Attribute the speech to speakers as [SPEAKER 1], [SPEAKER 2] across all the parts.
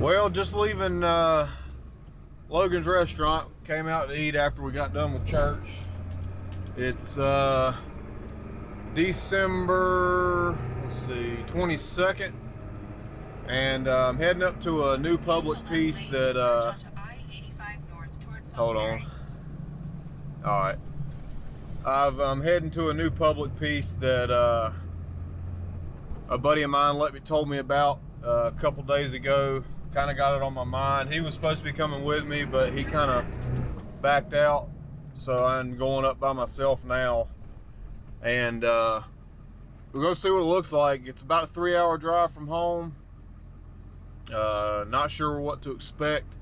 [SPEAKER 1] Well, just leaving Logan's restaurant. Came out to eat after we got done with church. It's December, 22nd, and I'm heading up to a new public piece that hold on. All right, I'm heading to a new public piece that a buddy of mine told me about a couple days ago. Kind of got it on my mind. He was supposed to be coming with me, but he kind of backed out, so I'm going up by myself now, and we'll go see what it looks like. It's about a 3-hour drive from home. Not sure what to expect.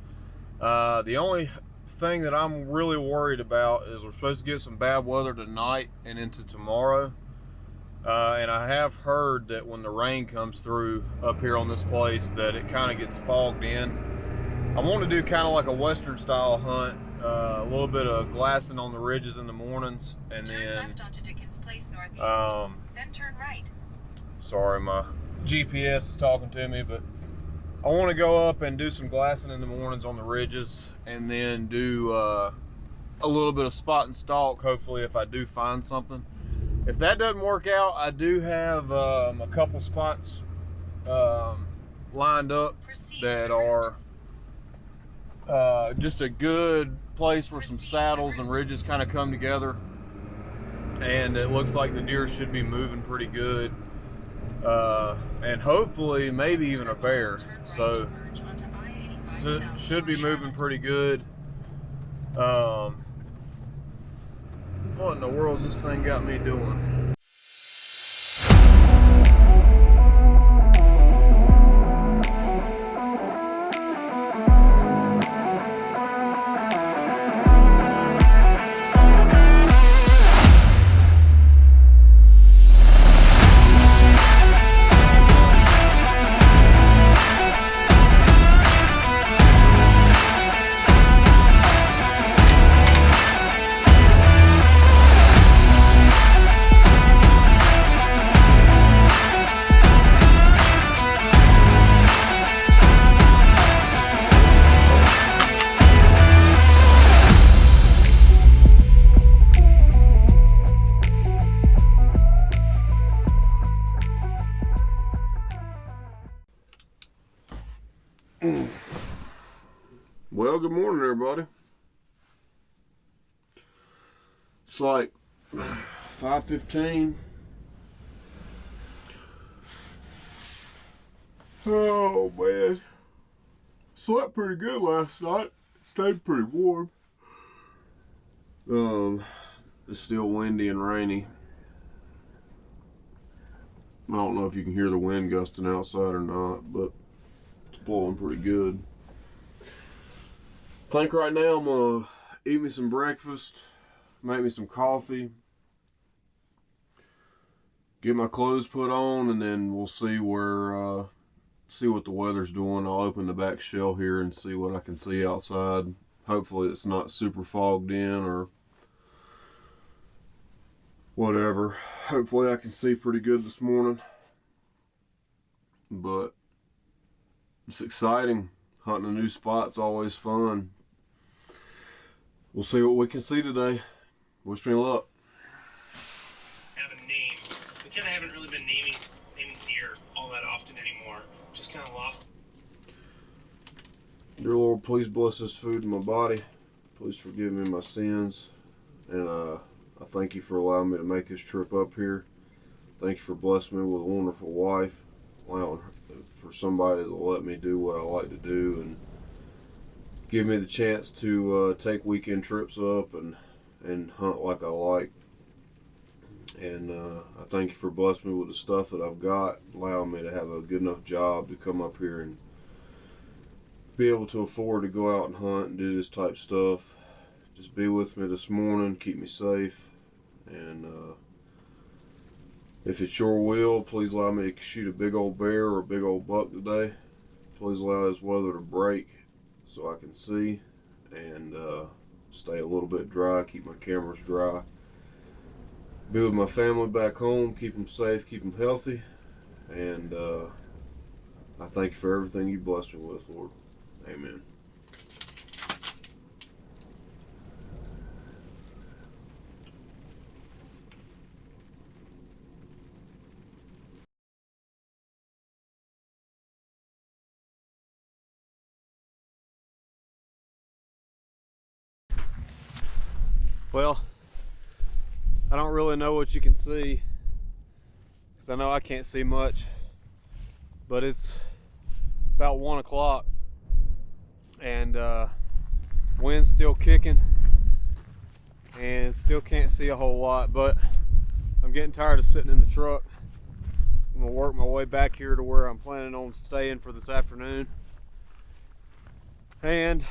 [SPEAKER 1] The only thing that I'm really worried about is we're supposed to get some bad weather tonight and into tomorrow. And I have heard that when the rain comes through up here on this place that it kind of gets fogged in. I want to do kind of like a western style hunt, a little bit of glassing on the ridges in the mornings, and
[SPEAKER 2] turn
[SPEAKER 1] then
[SPEAKER 2] left onto Dickens Place Northeast, then turn right.
[SPEAKER 1] Sorry, my GPS is talking to me, but I want to go up and do some glassing in the mornings on the ridges, and then do a little bit of spot and stalk, hopefully, if I do find something. If that doesn't work out, I do have a couple spots lined up that are just a good place where some saddles and ridges kind of come together, and it looks like the deer should be moving pretty good, and hopefully maybe even a bear, so should be moving pretty good. What in the world's this thing got me doing? Well, good morning, everybody. It's like 5:15. Oh man, slept pretty good last night. Stayed pretty warm. It's still windy and rainy. I don't know if you can hear the wind gusting outside or not, but it's blowing pretty good. I think right now I'm gonna eat me some breakfast, make me some coffee, get my clothes put on, and then we'll see see what the weather's doing. I'll open the back shell here and see what I can see outside. Hopefully it's not super fogged in or whatever. Hopefully I can see pretty good this morning. But it's exciting. Hunting a new spot's always fun. We'll see what we can see today. Wish me luck.
[SPEAKER 3] Have a name. We kind of haven't really been naming deer all that often anymore. Just kind of lost.
[SPEAKER 1] Dear Lord, please bless this food in my body. Please forgive me my sins. And I thank you for allowing me to make this trip up here. Thank you for blessing me with a wonderful wife. Allowing for somebody to let me do what I like to do, and give me the chance to take weekend trips up and hunt like I like. And I thank you for blessing me with the stuff that I've got, allowing me to have a good enough job to come up here and be able to afford to go out and hunt and do this type stuff. Just be with me this morning, keep me safe, and if it's your will, please allow me to shoot a big old bear or a big old buck today. Please allow this weather to break so I can see and stay a little bit dry, keep my cameras dry. Be with my family back home, keep them safe, keep them healthy, and I thank you for everything you blessed me with, Lord. Amen.
[SPEAKER 4] Well, I don't really know what you can see, because I know I can't see much, but it's about 1 o'clock and wind's still kicking and still can't see a whole lot, but I'm getting tired of sitting in the truck. I'm gonna work my way back here to where I'm planning on staying for this afternoon, and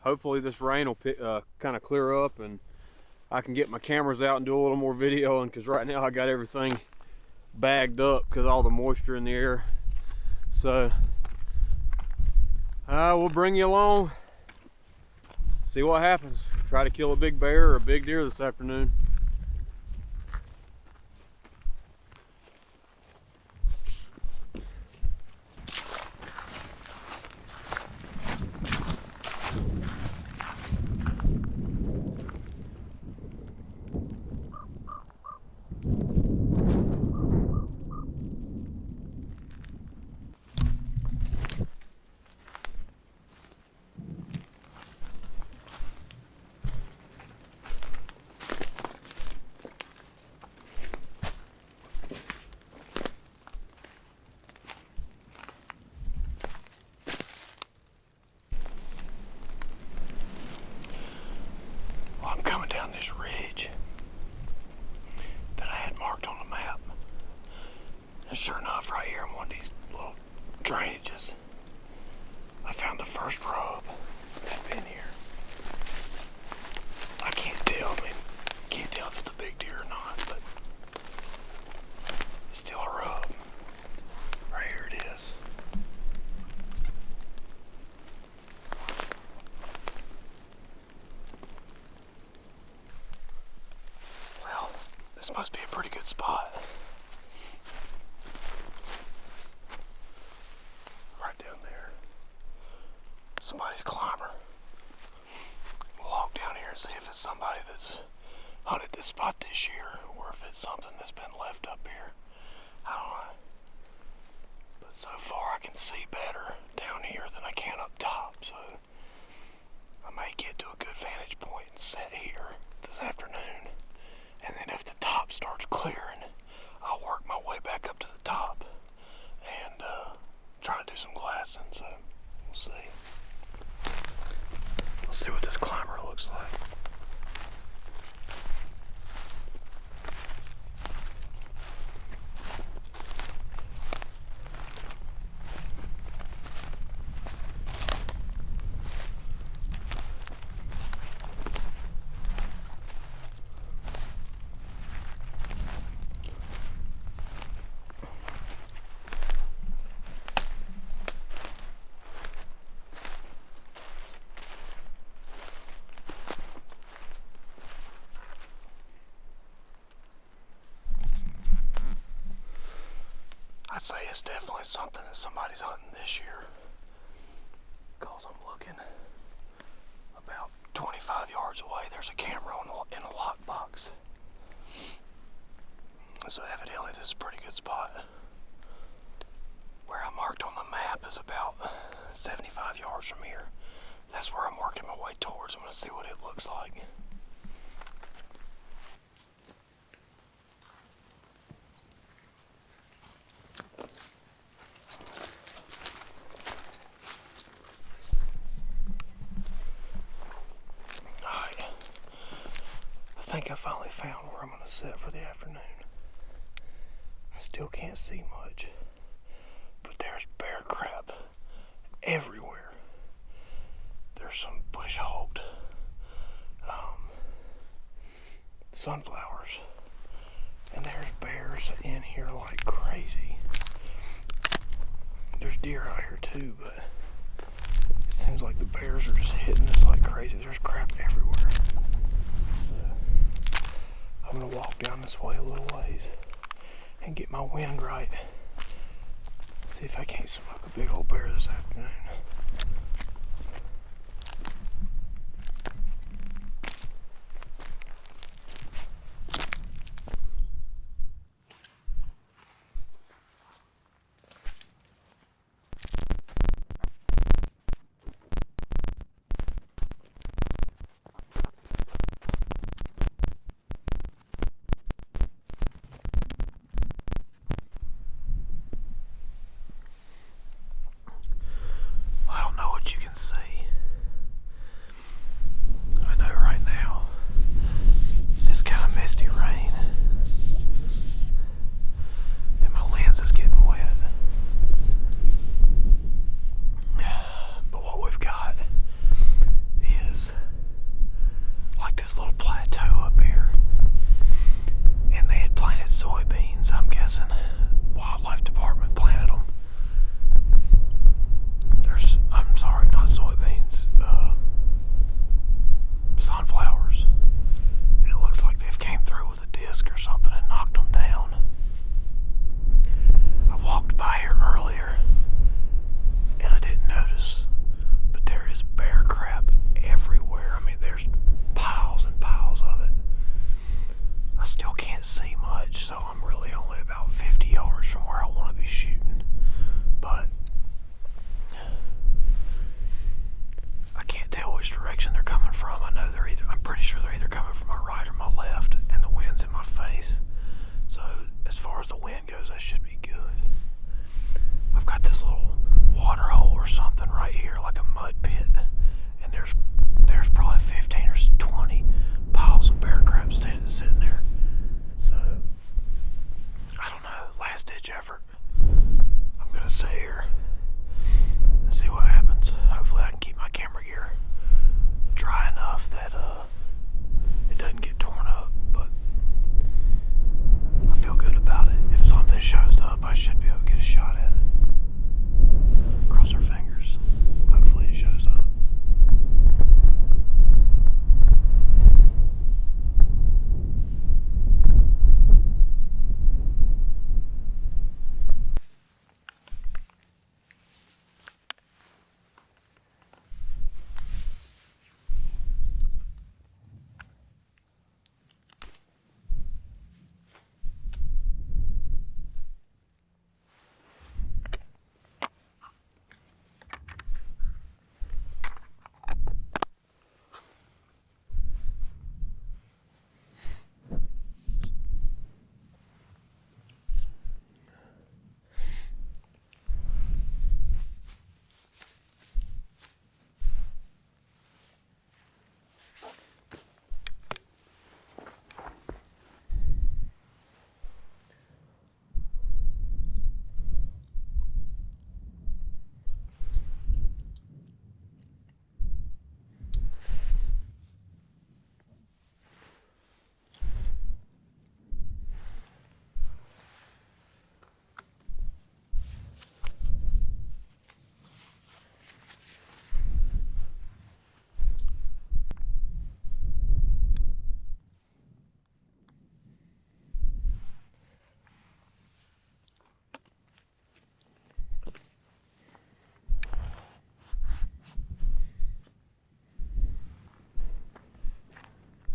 [SPEAKER 4] hopefully this rain will kind of clear up and I can get my cameras out and do a little more videoing, because right now I got everything bagged up because all the moisture in the air. So we'll bring you along, see what happens. Try to kill a big bear or a big deer this afternoon. I'm coming down this ridge that I had marked on the map. And sure enough, right here in one of these little drainages, I found the first rub that's been here. I can't tell, can't tell if it's a big deer or not, but it's still a rub. Right here it is. Well, this must be a pretty good spot. Right down there. Somebody's climber. We'll walk down here and see if it's somebody that's hunted this spot this year, or if it's something that's been left up here. I don't know. But so far I can see better down here than I can up top, so I may get to a good vantage point and set here this afternoon. And then if the top starts clearing, I'll work my way back up to the top and try to do some glassing, so we'll see. Let's see what this climber looks like. I'd say it's definitely something that somebody's hunting this year, because I'm looking about 25 yards away. There's a camera in a lockbox. So evidently this is a pretty good spot. Where I marked on the map is about 75 yards from here. That's where I'm working my way towards. I'm going to see what it looks like. I think I finally found where I'm going to set for the afternoon. I still can't see much, but there's bear crap everywhere. There's some bush hogged sunflowers, and there's bears in here like crazy. There's deer out here too, but it seems like the bears are just hitting us like crazy. There's crap everywhere. I'm gonna walk down this way a little ways and get my wind right See if I can't smoke a big old bear this afternoon. I don't know what you can see. I know right now it's kind of misty rain, and my lens is getting wet. But what we've got is like this little plateau up here, and they had planted soybeans. I'm guessing wildlife department planted them. I'm sorry, not soybeans, sunflowers. And it looks like they've came through with a disc or something and knocked them down. I walked by here earlier and I didn't notice, but there is bear crap everywhere. I mean, there's piles and piles of it. I still can't see much, so I'm really only about 50 yards from where I want to be shooting. But I can't tell which direction they're coming from. I'm pretty sure they're either coming from my right or my left, and the wind's in my face. So as far as the wind goes, I should be good. I've got this little water hole or something right here, like a mud pit, and there's probably 15 or 20 piles of bear crap sitting there. So I don't know, last ditch effort. I'm gonna sit here and see what happens. Hopefully I can keep my camera gear dry enough that it doesn't get torn up, but I feel good about it. If something shows up, I should be able to get a shot at it. Cross our fingers. Hopefully it shows up.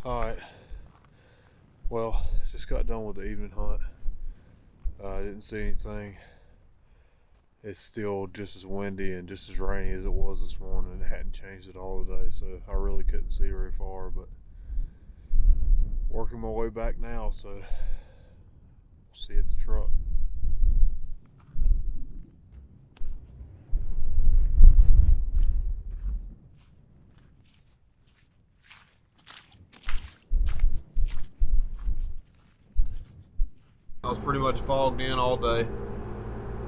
[SPEAKER 4] Alright, well, just got done with the evening hunt. I didn't see anything. It's still just as windy and just as rainy as it was this morning. It hadn't changed at all today, so I really couldn't see very far, but working my way back now, so we'll see you at the truck.
[SPEAKER 1] I was pretty much fogged in all day,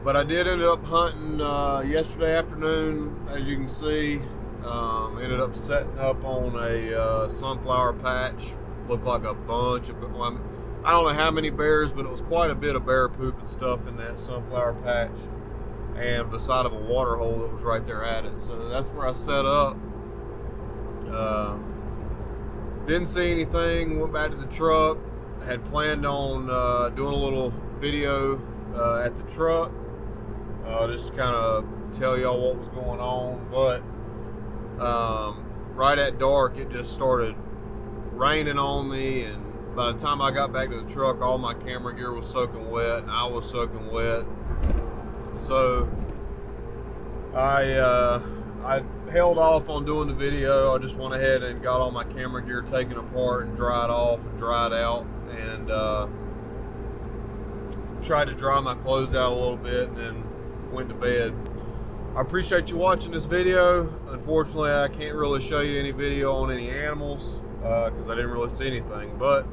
[SPEAKER 1] but I did end up hunting yesterday afternoon. As you can see, ended up setting up on a sunflower patch. Looked like a bunch of, well, I don't know how many bears, but it was quite a bit of bear poop and stuff in that sunflower patch, and beside of a water hole that was right there at it. So that's where I set up. Didn't see anything. Went back to the truck. Had planned on doing a little video at the truck. just to kind of tell y'all what was going on. But right at dark, it just started raining on me, and by the time I got back to the truck, all my camera gear was soaking wet, and I was soaking wet. So I held off on doing the video. I just went ahead and got all my camera gear taken apart and dried off and dried out, and tried to dry my clothes out a little bit, and then went to bed. I appreciate you watching this video. Unfortunately, I can't really show you any video on any animals because I didn't really see anything, but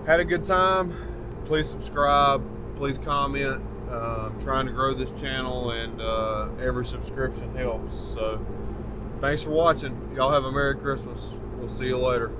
[SPEAKER 1] had a good time. Please subscribe, please comment. I'm trying to grow this channel, and every subscription helps. So thanks for watching. Y'all have a Merry Christmas. We'll see you later.